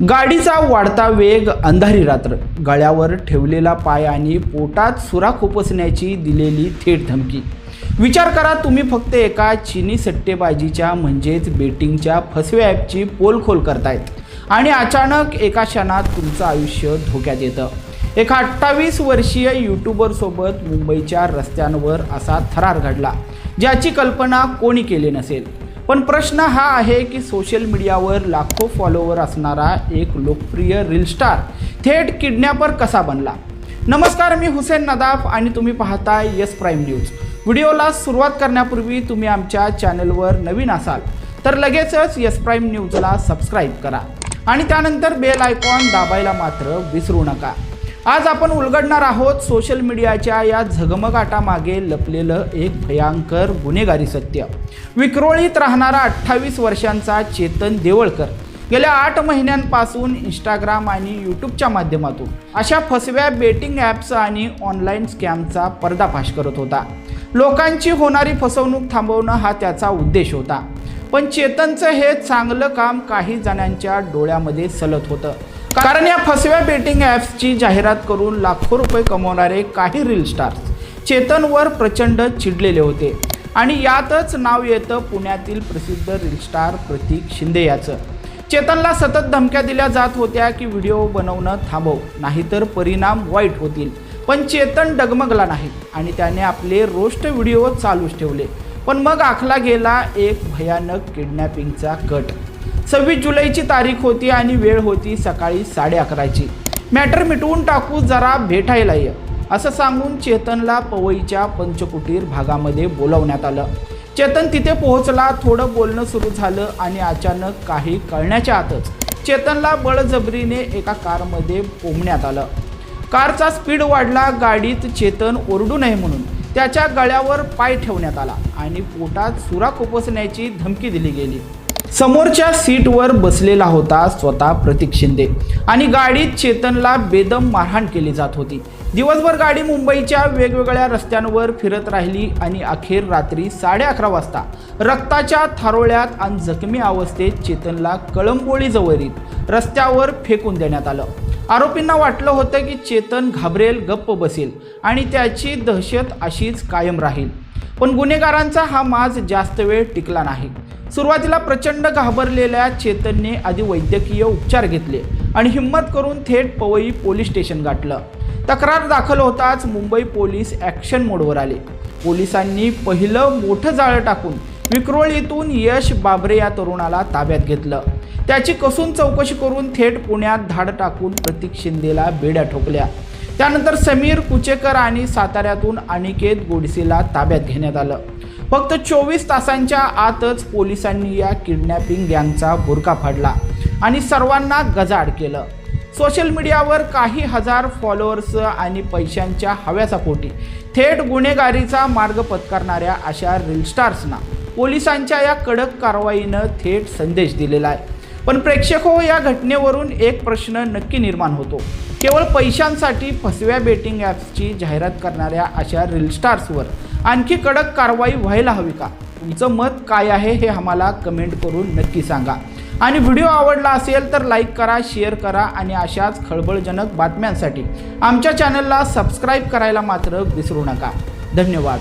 गाडीचा वाढता वेग, अंधारी रात्र, गळ्यावर ठेवलेला पाय आणि पोटात सुरा खुपसण्याची दिलेली थेट धमकी। विचार करा, तुम्ही फक्त एका चीनी सट्टेबाजीच्या म्हणजेच बेटिंगच्या फसव्या ॲपची पोलखोल करतायत आणि अचानक एका क्षणात तुमचं आयुष्य धोक्यात येतं। एका 28 वर्षीय यूट्यूबरसोबत मुंबईच्या रस्त्यांवर असा थरार घडला ज्याची कल्पना कोणी केली नसेल। पण प्रश्न हा आहे की सोशल मीडियावर लाखो फॉलोवर असणारा एक लोकप्रिय रील स्टार थेट किडनॅपर कसा बनला। नमस्कार, मी हुसेन नदाफ आणि तुम्ही पाहताय यस प्राईम न्यूज। व्हिडिओला सुरुवात करण्यापूर्वी तुम्ही आमच्या चॅनलवर नवीन असाल तर लगेचच यस प्राईम न्यूजला सबस्क्राईब करा आणि त्यानंतर बेल आयकॉन दाबायला मात्र विसरू नका। आज आपण उलगडणार आहोत सोशल मीडियाच्या या झगमगाटामागे लपलेलं एक भयंकर गुन्हेगारी सत्य। विक्रोळीत राहणारा 28 वर्षांचा चेतन देवळकर गेल्या 8 महिन्यांपासून इंस्टाग्राम आणि यूट्यूबच्या माध्यमातून अशा फसव्या बेटिंग ॲप्स आणि ऑनलाईन स्कॅमचा पर्दाफाश करत होता। लोकांची होणारी फसवणूक थांबवणं हा त्याचा उद्देश होता। पण चेतनचं हे चांगलं काम काही जणांच्या डोळ्यामध्ये सलत होतं, कारण या फसव्या बेटिंग ॲप्सची जाहिरात करून लाखो रुपये कमवणारे काही रील स्टार्स चेतनवर प्रचंड चिडलेले होते आणि यातच नाव येतं पुण्यातील प्रसिद्ध रील स्टार प्रतीक शिंदे याचं। चेतनला सतत धमक्या दिल्या जात होत्या की व्हिडिओ बनवणं थांबव, नाहीतर परिणाम वाईट होतील। पण चेतन डगमगला नाही आणि त्याने आपले रोस्ट व्हिडिओ चालूच ठेवले। पण मग आखला गेला एक भयानक किडनॅपिंगचा कट। 26 जुलैची तारीख होती आणि वेळ होती सकाळी 11:30ची। मॅटर मिटवून टाकू, जरा भेटायला ये असं सांगून चेतनला पवईच्या पंचकुटीर भागामध्ये बोलावण्यात आलं। चेतन तिथे पोहोचला, थोडं बोलणं सुरू झालं आणि अचानक काही कळण्याच्या आतच चेतनला बळजबरीने एका कारमध्ये कोंबण्यात आलं। कारचा स्पीड वाढला, गाडीत चेतन ओरडू नये म्हणून त्याच्या गळ्यावर पाय ठेवण्यात आला आणि पोटात सुरा खुपसण्याची धमकी दिली गेली। समोरच्या सीटवर बसलेला होता स्वतः प्रतीक शिंदे आणि गाडीत चेतनला बेदम मारहाण केली जात होती। दिवसभर गाडी मुंबईच्या वेगवेगळ्या रस्त्यांवर फिरत राहिली आणि अखेर रात्री 11:30 वाजता रक्ताच्या थारोळ्यात आणि जखमी अवस्थेत चेतनला कळंबोळीजवळील रस्त्यावर फेकून देण्यात आलं। आरोपींना वाटलं होतं की चेतन घाबरेल, गप्प बसेल आणि त्याची दहशत अशीच कायम राहील। पण गुन्हेगारांचा हा माज जास्त वेळ टिकला नाही। सुरुवातीला प्रचंड घाबरलेल्या चेतनने आधी वैद्यकीय उपचार घेतले आणि हिम्मत करून थेट पवई पोलीस स्टेशन गाठलं। तक्रार दाखल होताच मुंबई पोलीस ॲक्शन मोडवर आले। पोलिसांनी पहिलं मोठं जाळं टाकून विक्रोळीतून यश बाबरे या तरुणाला ताब्यात घेतलं। त्याची कसून चौकशी करून थेट पुण्यात धाड टाकून प्रतीक शिंदेला बेड्या ठोकल्या। त्यानंतर समीर कुचेकर आणि साताऱ्यातून अनिकेत गोडसेला ताब्यात घेण्यात आलं। फक्त 24 तासांच्या आतच पोलिसांनी या किडनॅपिंग गँगचा बुरका फाडला आणि सर्वांना गजाआड केलं। सोशल मीडियावर काही हजार फॉलोअर्स आणि पैशांच्या हव्यासापोटी थेट गुन्हेगारीचा मार्ग पत्करणाऱ्या अशा रील स्टार्सना पोलिसांच्या या कडक कारवाईनं थेट संदेश दिलेला आहे। पण प्रेक्षको, या घटनेवरून एक प्रश्न नक्की निर्माण होतो, केवळ पैशांसाठी फसव्या बेटिंग ॲप्सची जाहिरात करणाऱ्या अशा रील स्टार्सवर आणखी कडक कारवाई व्हायला हवी का? तुमचं मत काय आहे हे आम्हाला कमेंट करून नक्की सांगा आणि व्हिडिओ आवडला असेल तर लाईक करा, शेअर करा आणि अशाच खळबळजनक बातम्यांसाठी आमच्या चॅनलला सबस्क्राईब करायला मात्र विसरू नका। धन्यवाद।